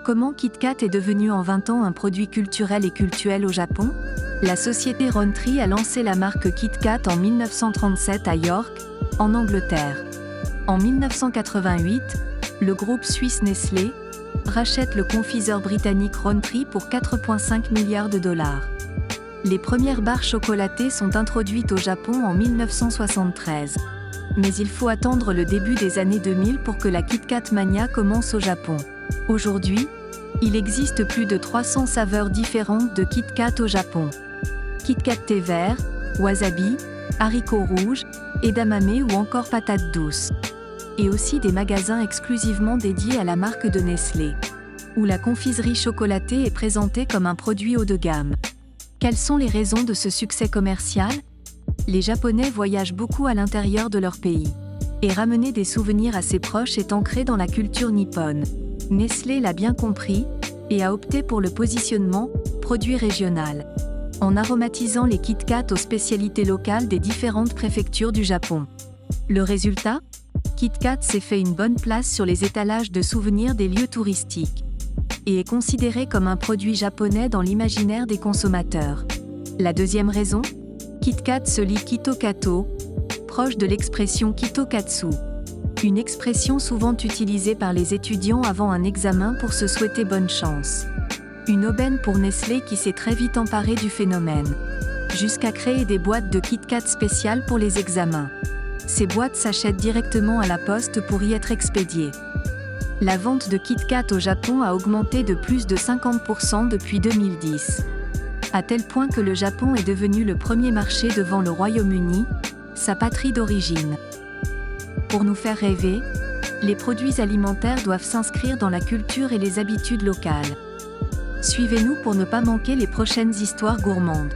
Comment KitKat est devenu en 20 ans un produit culturel et cultuel au Japon? La société Rowntree a lancé la marque KitKat en 1937 à York, en Angleterre. En 1988, le groupe suisse Nestlé rachète le confiseur britannique Rowntree pour 4,5 milliards de dollars. Les premières barres chocolatées sont introduites au Japon en 1973. Mais il faut attendre le début des années 2000 pour que la KitKat Mania commence au Japon. Aujourd'hui, il existe plus de 300 saveurs différentes de KitKat au Japon. KitKat thé vert, wasabi, haricots rouges, edamame ou encore patates douces. Et aussi des magasins exclusivement dédiés à la marque de Nestlé, où la confiserie chocolatée est présentée comme un produit haut de gamme. Quelles sont les raisons de ce succès commercial? Les Japonais voyagent beaucoup à l'intérieur de leur pays. Et ramener des souvenirs à ses proches est ancré dans la culture nippone. Nestlé l'a bien compris, et a opté pour le positionnement « produit régional », en aromatisant les KitKat aux spécialités locales des différentes préfectures du Japon. Le résultat? KitKat s'est fait une bonne place sur les étalages de souvenirs des lieux touristiques, et est considéré comme un produit japonais dans l'imaginaire des consommateurs. La deuxième raison? KitKat se lit Kito-Kato, proche de l'expression Kitokatsu, une expression souvent utilisée par les étudiants avant un examen pour se souhaiter bonne chance. Une aubaine pour Nestlé qui s'est très vite emparé du phénomène, jusqu'à créer des boîtes de KitKat spéciales pour les examens. Ces boîtes s'achètent directement à la poste pour y être expédiées. La vente de KitKat au Japon a augmenté de plus de 50% depuis 2010. À tel point que le Japon est devenu le premier marché devant le Royaume-Uni, sa patrie d'origine. Pour nous faire rêver, les produits alimentaires doivent s'inscrire dans la culture et les habitudes locales. Suivez-nous pour ne pas manquer les prochaines histoires gourmandes.